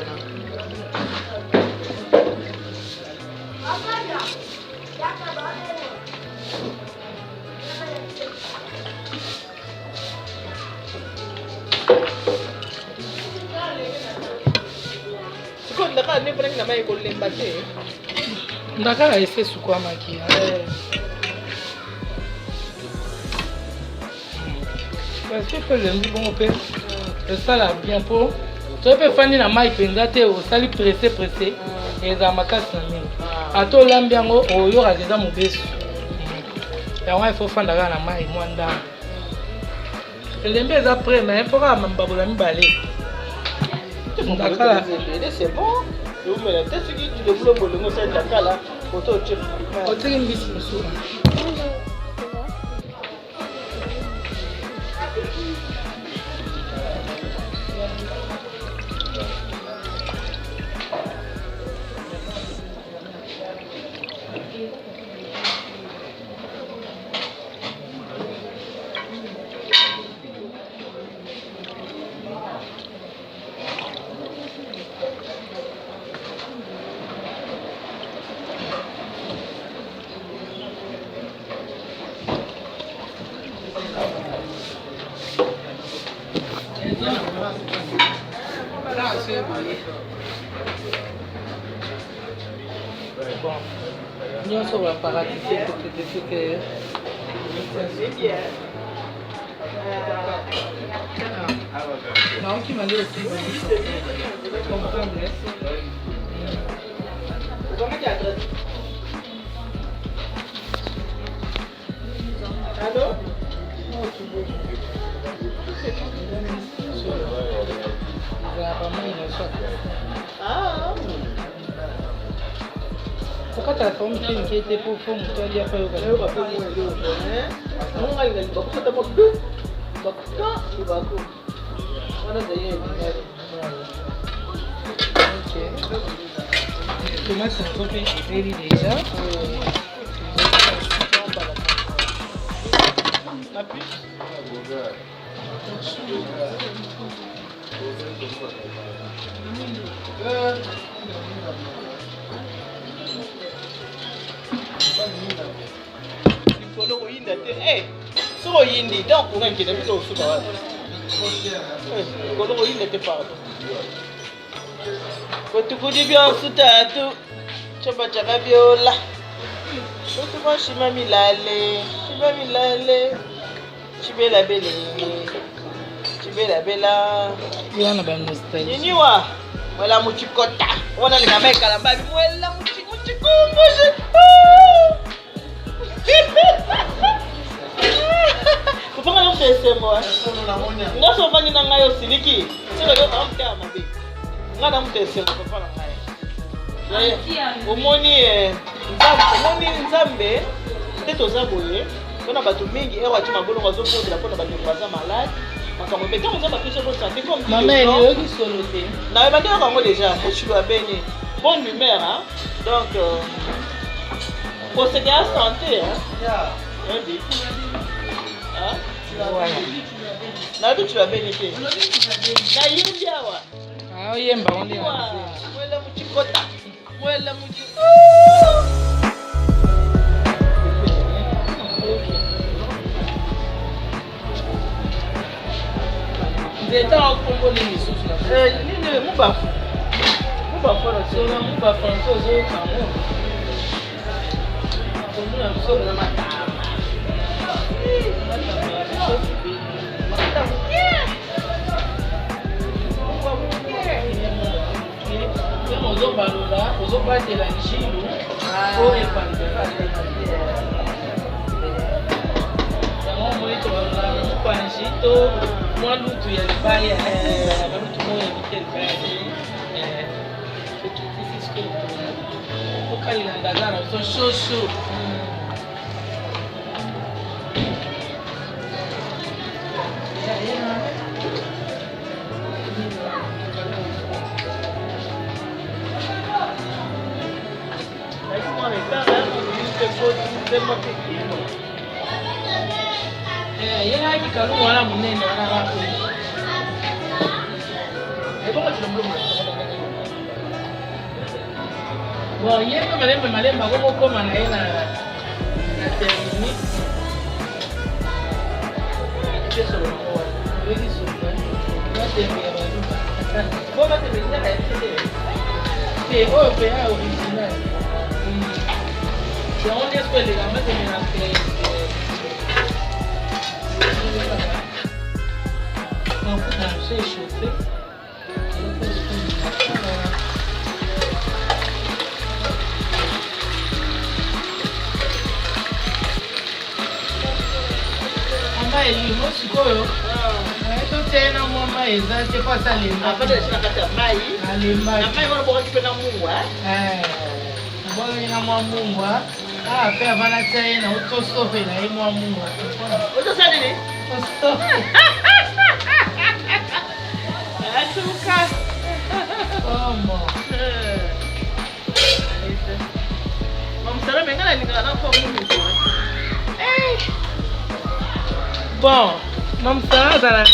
Ndaka ne prendre na mai ko lemba te. Ndaka ese sukwamaki. Parce que lembi bon pe ça là bien pour. Tu peux faire na mai penga te o sali pressé et za makasi na mingi. Ato lambi yango oyo razeza mobesu. Ya wa il faut fanda na mai mwanda. Lembi eza prêt mais pour ambabola mibale. Ndakala c'est bon. Vous me la tête qui tu le boulot le c'est Ndakala photo chef. Otiki mbisi musura. Bon, nous sommes à paratiser peut-être que C'est bien. non, qui m'a dit aussi, comprendre. Comment tu as traité? Allô? Ah. Pourquoi tu as fait une fille qui était pour faire mon toit d'hier après au Canada? Ok. Tomate sont fait déjà. La puce? Likolo oyinda te so oyindi donc ongakende biso osuka wana likolo oyinda te pardon kotukudi byonso tatu cobacaka byola kotuka shima milale chibelabela yana ba nostalgie niniwa mwela muchikota wana linga mekala mbabi mwela muchikumbushi Nga so vandi na ngai osiliki. Selo yo amte amabe. Nga na mte se ko papa na ngai. Omoni nzambe teto zaboye. Tona bato mingi ewa ti mabolongo zo podela pona bato baza malade. Makambo be quand on va plus sur santé comme maman elle est solo té. Na ba ndeko ngo déjà, je suis beni. Bonne humeur hein. Donc pour se garder santé hein. Hein? Voilà. Na bi tu vas bénéficier. Na yimbi awa. Ah yemba on est. Mwela muchikota. Mwela muchi. Ndeta okombo le misusu na. Nini mubafu. Mubafu na Sona mubafu na so zo kamo. Komuna so na matama. Ozobalola, ozobatela njilu po epandela yango moi tobalola na mopanzi to mwa lutu ya libaya balutu moyo ebite libaya te totutisi okalela ndaza na biso shosho yena kikalu wana munene wana wapi ebongo tilomlomo bon yembe malemba kokokoma na ye na termini esolomo wana oyekisolo batembe ya baluka bo batembe ezaka yatete te oyo mpe ya original yango nde esko eleka batembe na c'est chauffé. Mama elimo sikoyo. To tena mama eza te pasa lemba. Apata sina kata mai. Alemba. Na mai wana boka tipena mungwa. Boka ina mwa mungwa. Pe avana tena utostope na ye mwa mungwa. Oto sa nini? Utostope. Atuka. Como? Mamsala mengana ningana na kwa mungu. Bon, mamsala zala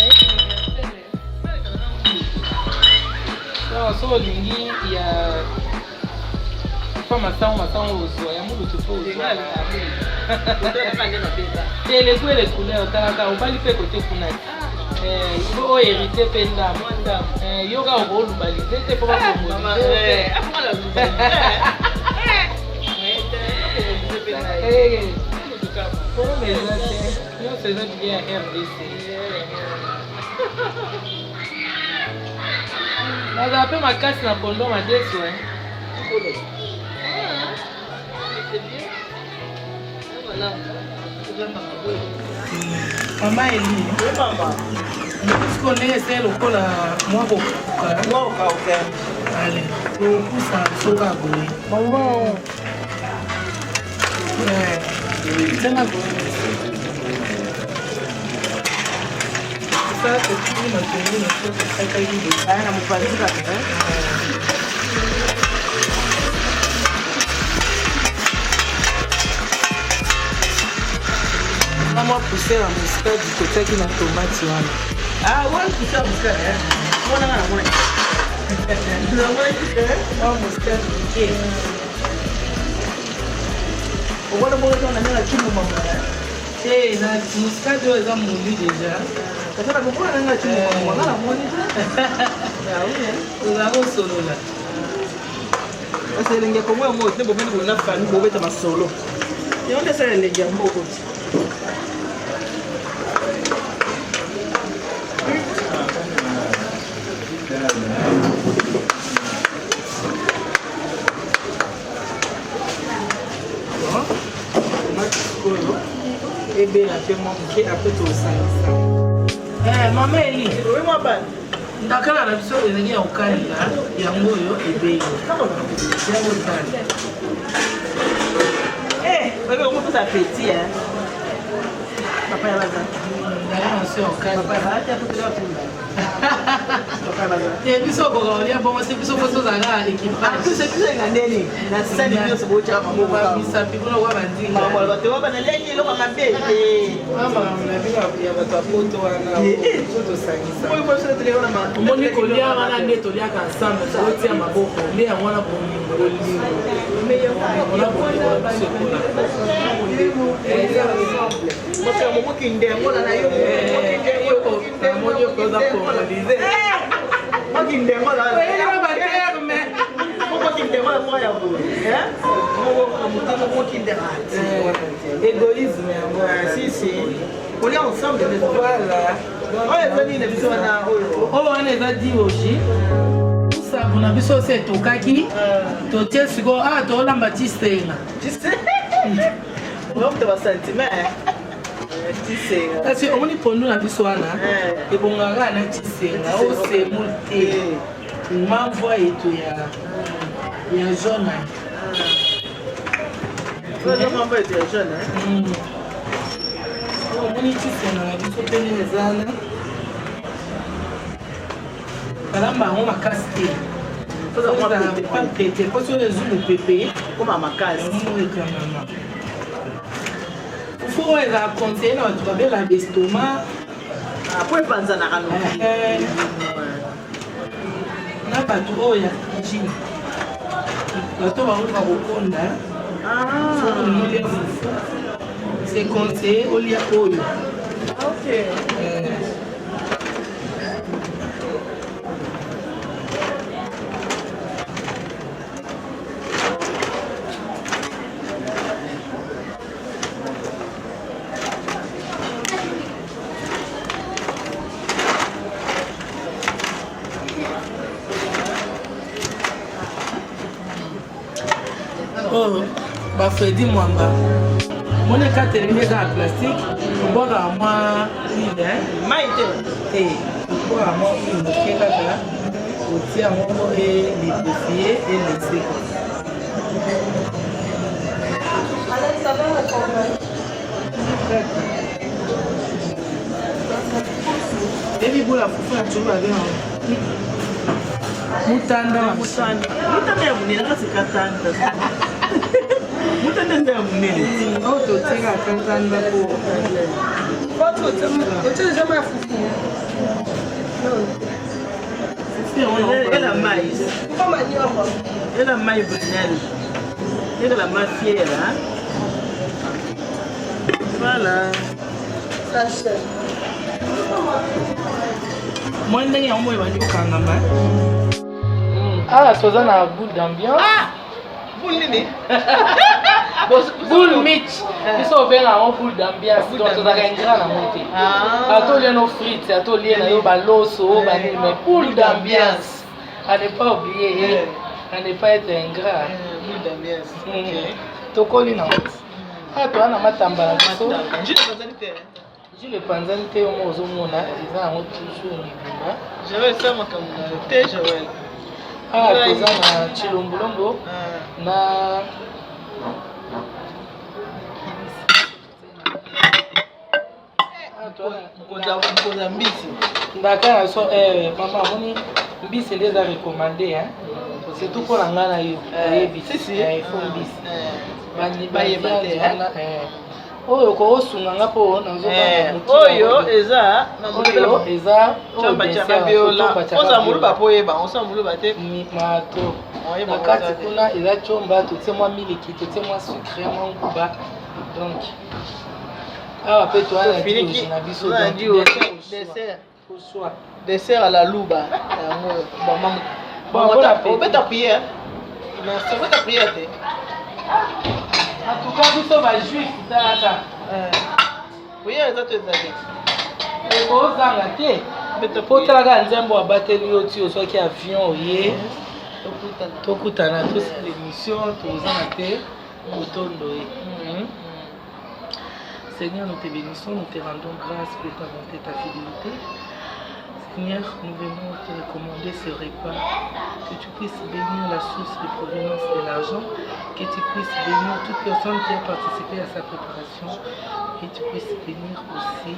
na so olingi ya fa masango ozwa ya mulu tupo ozwa teleko ele couleur otalaka obali mpe kote kuna oyo hérité mpe ndamo yoka okolubalize te mpo bakomolize problème eza te nyonso eza bilie ya RDC nazala mpe makasi na kondo madeso mama eli siko ndenge ese lokola mwa kokuka ale tokusa soka boye bongo tena boye ça c'est tout matériel na soka saka hivi na mpanzika mwa poussière ya muscade kotiaki na tomate wana wana poussière muscade wana ngana mwana mwa muscade moke obona bongo na nanga kimu mama te na muscade oyo eza moli déjà kasana kokona nanga kimu mama ngana moni ozala kosolola kasi elenge komoya mo te bobeni bona fani bobeta masolo yango nde esala elenge ya mboko ti ebela mpe mwa moke apres tosangisa Maman Eli. Oui, moi, pas. Ndakala na biso ezali ya kokalela yango oyo ebeyi yango tali oyo okopo sa petit hein papa ya baza ndakala na biso ya kokalela papa ya baza tokela punda papa ya baza biso okoka olia bongo se biso mpo tozalaka ekipage tout ce qui est ngandeni na sali nyonso botyaka mamoka babisapi kuna kwa bandinga makambo bato bana leki eloko mabe makambo na bino ya bato ya poto wana tozosangisa oyo boso toleka na omoni kolia wana nde toliaka ensemble totia maboko nde yango wana bolingo wana bolingo na biso ekola mosoya momoki ndengo na yo namoni okoza congolise moki ndengo na baterme moki ndengo na moya boye motema moki ndengo égoïsme yango si kolia ensemble voilà oyo eza nini na biso wana oyo wana eza dioji sabu na biso se etokaki totie sikoyo awa toolamba tisenga oyokuta basentiment kasi omoni pondu na biso wana ebongaka na tisenga osemu te mamvwa eto ya jaune omoni tisenga na biso pene ezana balamba yango makasi te pete mposo oyo ezwi mopepe koma makasi ekanama fo oyo ezala conseille na bato babela bestoma po epanzanaka noki na bato oyo ya jini bato baoka kokonda soki olingolia fufu c'est conseillé olia oyo Fredi Mwamba mone katelemi eza ya plastique obwaka mwa huile mai te obwaka mwa huile moke kaka otia yango elipofie elese ebibula fufu ya tshulu abe mutanda ya monene akasikatanda mutanda nde ya monene oyo totika katanda ela mais ela mai brunel ela mais fiera voilà mwa ndenge yango ebandi kokangama awa toza na boule d'ambiance boule nini boule mitch biso obenga yango boule d'ambiance donc tozaka ingrat nango te atolie no frite atolie na yo baloso banini mais boule d'ambiance à ne pas oublier à ne pas être ingrat boule d'ambiance tokoli nango awa toza na matamba na biso jus epanzani te omo ozomona eza yango toujours libima joel sa makambo na yo te joel awa toza na chilombulombo na mokonza mbisi ndaka na so mama amoni mbisi nde eza recommandé surtout mpo na ngai na yo oyebi ifo mbisi bayeba te oyo koosunga nga mpo oyo eza oyo eza oza moluba po oyeba osa moluba te mato na kati kuna eza comba totie mwa miliki totie mwa sucre ya mwa nguba donc awa mpe toana dioji na biso dessert à la luba obeta prière obeta prière te en tout cas biso bajuif talaka prière eza to eza te ekozanga te mpo talaka nzembo abateli yo ti ozwaki avion oye tokutana tosala émission tozanga te kotondo ye Seigneur, nous te bénissons, nous te rendons grâce pour ta bonté et ta fidélité. Seigneur, nous venons te recommander ce repas, que tu puisses bénir la source de provenance de l'argent, que tu puisses bénir toute personne qui a participé à sa préparation, et tu puisses bénir aussi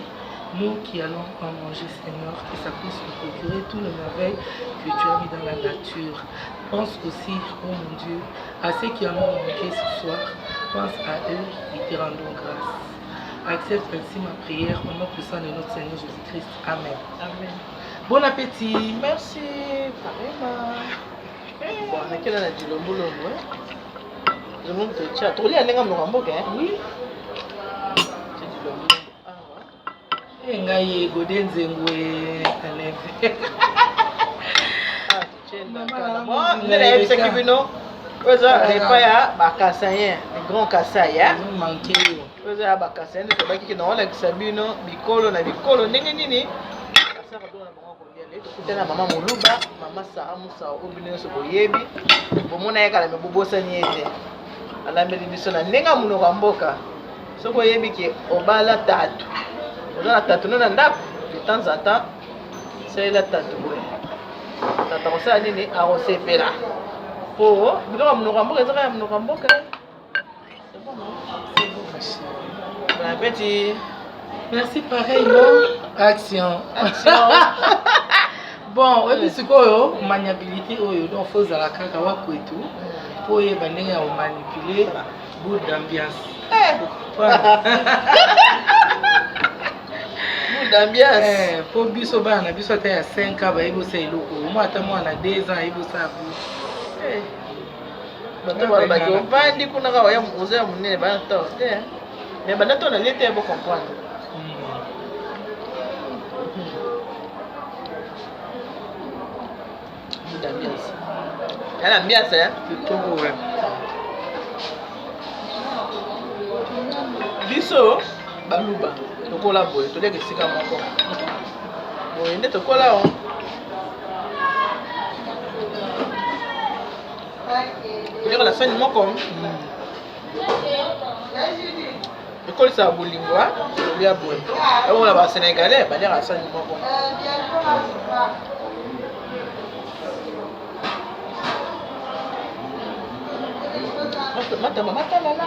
nous qui allons en manger, Seigneur, que ça puisse nous procurer tout le merveille que tu as mis dans la nature. Pense aussi, oh mon Dieu, à ceux qui en ont manqué ce soir. Pense à eux et te rendons grâce. Accepte ainsi ma prière au nom puissant de notre Seigneur Jésus-Christ. Amen. Amen. Bon appétit. Merci. Pareillement. Bon, on a quel âge de l'ombre? Je monte le chat. Tu lis un engagement en bouquin? Oui. Ngai Godenze ngwe aleve. Ah, tu es là. Bon, vous avez vu ce qui vient non? Vous avez pas ya bakassayen, les grands kassaya. Manqué. Vous avez bakassayen, c'est pas qui non la kisabino, bikolo na bikolo ndenge nini? Kasara do na bango kolia. Le to kutana mama muluba, mama Sarah Musa obine so boyebi. Bomona yaka la mebobosa niete. Ala meli biso na ndenga muno kwa mboka. So boyebi ki obala tatu. Obala tatu na ndako de temps en temps. C'est la tatu boye. Tata kosa nini arosepela. Oh, bon appétit. Merci pareillement. Action. Bon, oui, c'est quoi maniabilité donc faut la kaka wako et tout pour y manipuler bout d'ambiance. Bout d'ambiance. Pour biso bana biso ta ya 5 ans ba ibo sai loko moi ata moi na 2 ans ibo sa bu. Bato bana ba ko vandi kuna ka ya muze ya munene ba to te. Mais bana to na lete ya bo comprendre. D'ambiance. Elle aime bien ça, hein? C'est trop beau, ouais. Biso, baluba, tokola boy, to leke sika moko. Boy, nde tokola on. Leke la sani moko. Ekoli sa bolingo, hein? Tolia boy. On a ba Sénégalais, ba leke la sani moko. Matamba matalala.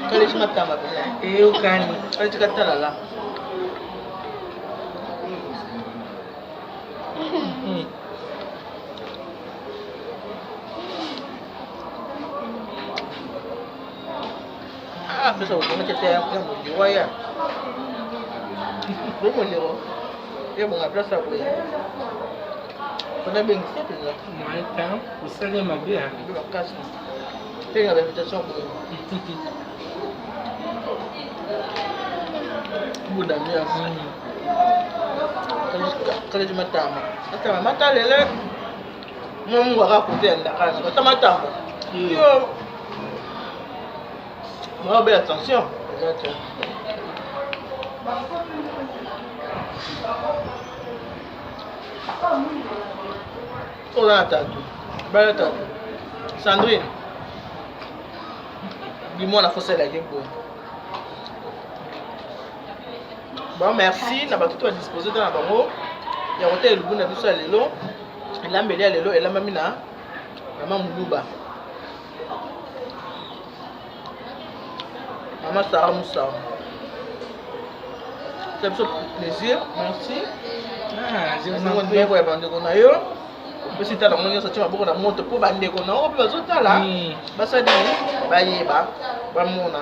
Kale ci matamba bela. Ukani. Kale ci katalala. Ah, pesa ko mete ya mo jiwaya. Bo mo lero. Ya mo ngapla sa ko ya. Kona bengi sepe za. Maita, usale mabia. Ba kasa. Tenga l'invitation pour bout d'ambiance. Quand je m'attends, moi, je vais raconter un dakar. Quand je m'attends, moi, belle attention. Oh là, belle attention. Sandrine. Dis-moi la fosse la game. Bon, merci. N'a pas tout à disposer dans la bango. Il y a hôtel le na biso lelo. Il a mbeli lelo et la mamina. Maman Muluba. Maman Sarah Moussa. Ça me fait plaisir. Merci. Ah, je vous en prie pour bande ko na yo. Parce que la monnaie ça tient beaucoup na monte pour bande ko na. On peut pas là. Basa di bayeba. Bamona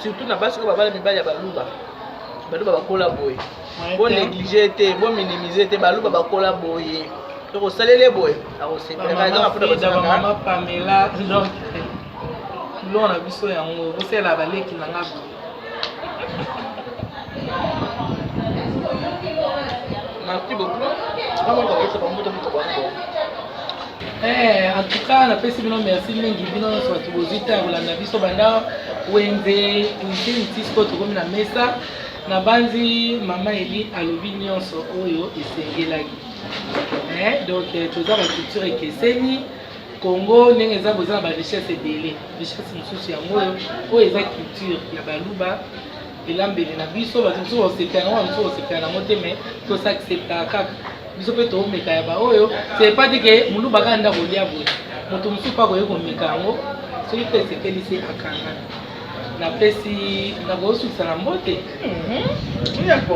surtout na basi ko babala mibali ya baluba baluba bakola boye bon négliger te bon minimiser te baluba bakola boye to ko salele boye ako se par exemple pour ba mama Pamela donc lona biso yango bo sela baleki na ngabo merci beaucoup comment on va se prendre tout pour en tout cas, on a fait merci mingi bino so tubozita ulanda biso banda wenze ntisiko tokomi na mesa na banzi mama Eli alobi nyonso oyo esengelaki. Donc toza ba culture ekeseni Congo ndenge eza boza na ba richesse ebele richesse mosusu yango oyo eza culture ya baluba elambeli na biso bato mosusu osepela nango mosusu osepela nango te mais tosacceptaka kaka biso mpe toomeka ya baoyo c'est pas dit ke mundu baka nda kolia boye moto mosusu mpe akoye komeka yango soki mpe esepeli se akanga napesi nakosukisa na mbote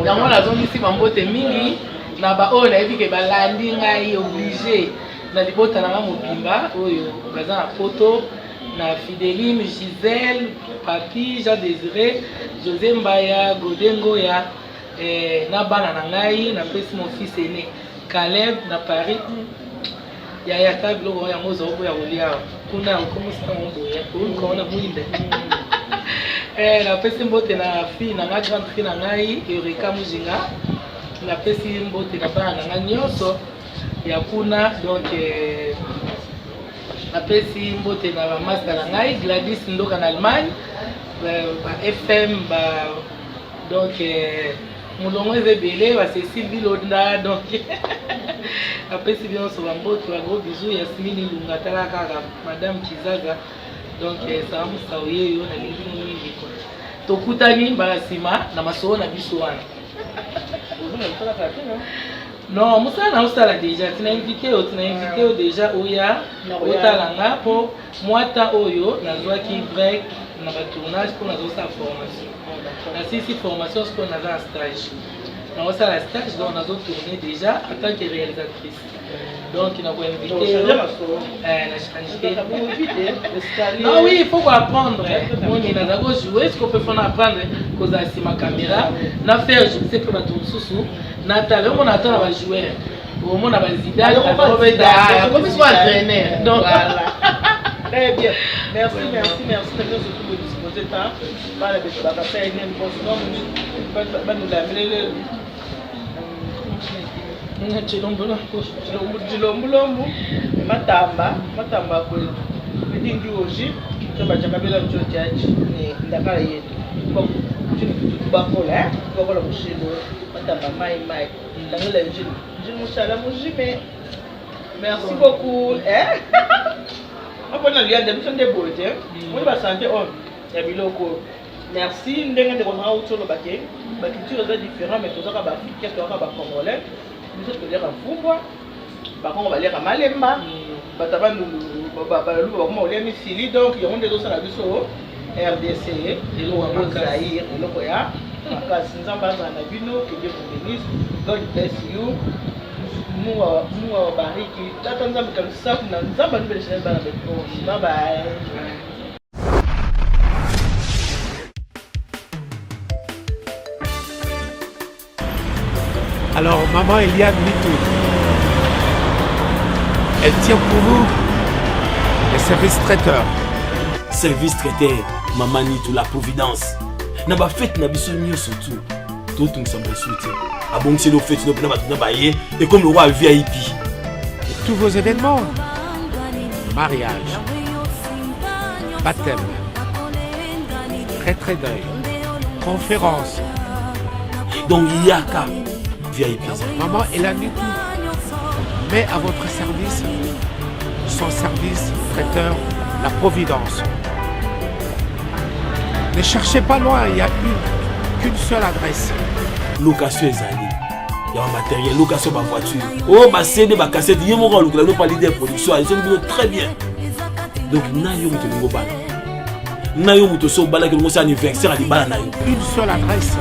yango nazongisi bambote mingi na baoyo nayebi ke balandi ngai oblige na libota nanga mobimba oyo baza na poto na Fideline, Gisèle, Papi, Jean Désiré, José Mbaya, Godengo ya na bana na ngai na pesi mon fils aîné Caleb na Paris ya table ko ya mozo ko ya olia kuna ko musta mo ya ko na muinde na pesi mbote na fille na ma grande fille na ngai Eureka Mujinga na pesi mbote na bana na ngai nyonso ya kuna donc napesi mbote na bamaster na ngai Gladys Ndoka na Allemagne ba FM ba donc mulongo ezebele ba Cécile Bilonda donc napesi bionso bambote ba gros bisous Yasmine Lunga tala kaka Madame Kizaga donc salamu saoyeyo na lingi mingi ko tokutani basima na masoo na biso wana non, Moussa n'a déjà. Tu n'as invité déjà Oya, Otalanga pour moi ta Oyo, na joie qui break, na tournage pour nous sa formation. Na si formation ce qu'on a un stage. Na osa la stage donc on a tourné déjà en tant que réalisatrice. Donc il a invité. Non oui, il faut apprendre. On est dans jouer, ce qu'on peut faire apprendre cause à ma caméra, na faire je sais pas tout sous. Nathalie, on attend à jouer. Au moins, on va Zidane, comme il soit entraîneur. Donc, voilà. Très bien. Merci. Nous sommes disposés de temps. Par la bête, la faire une bonne nous l'amener. Chilombolombo, Matamba, quoi. Le dingue aussi, ça va jamais la George, Dakar y est. Bon, tu vas là, tu vas voir le chez Matamba, Maï, dans le legend. Je me suis allé mais merci beaucoup. On peut aller à des missions de beauté. On va sentir, oh, il y a des locaux. Merci, nous avons des rencontres sur le baquet. La culture est différente, mais tout ça, qu'est-ce qu'on va congolais. Nous sommes lire à Fouba. Par contre, on va lire à Malemba. Bataba nous on lire Missili, donc il y a des autres à la RDC, et le Zaïre, et le Koya. Nous avons que Dieu vous bénisse. God bless you. Nous bariki. T'attendons comme ça, nous avons une belle chaîne. Bye bye. Alors, maman Eliane Nitou, elle tient pour vous les services traiteurs. Service traiteur, maman Nitou, la providence. N'a pas fait na biso mieux surtout. Tout nous sommes soutien. Ah bon, c'est le fait de ne pas y et comme le roi VIP. Tous vos événements, mariage, baptême, retrait d'œil, conférence. Donc il y a qu'à VIP. Maman Eliane Nitou met à votre service son service traiteur, la providence. Ne cherchez pas loin, il n'y a qu'une seule adresse. Location ezali. Il y a un matériel, location de voiture. Oh, ma CD, ma cassette, il y a mon rôle, nous pas l'idée de production, ils sont très bien. Donc, nayo muto ngo bana. Nayo muto so bala que nous anniversaire à libala nayo. Une seule adresse.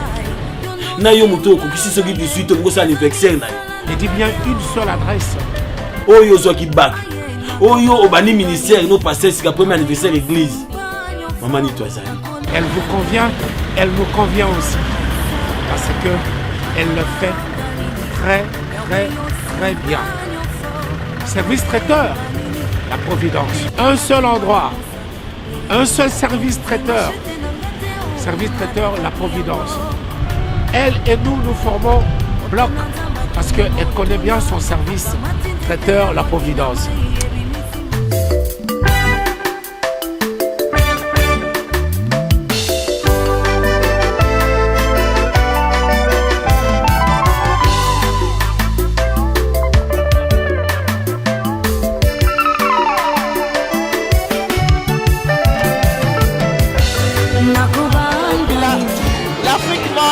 Nayo muto ko kisi soki 18 ngo anniversaire nayo. Je dis bien une seule adresse. Oyo zo ki bac. Oyo obani ministère no passer c'est le premier anniversaire église. Maman ni toi azali. Elle vous convient, elle nous convient aussi. Parce que elle le fait très bien. Service traiteur, la providence. Un seul endroit, un seul service traiteur. Service traiteur, la providence. Elle et nous, nous formons bloc parce qu'elle connaît bien son service traiteur, la providence.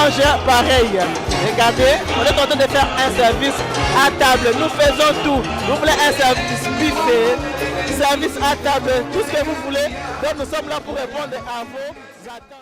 mange pareil. Regardez, on est en train de faire un service à table. Nous faisons tout. Vous voulez un service buffet, service à table, tout ce que vous voulez. Donc nous sommes là pour répondre à vos attentes.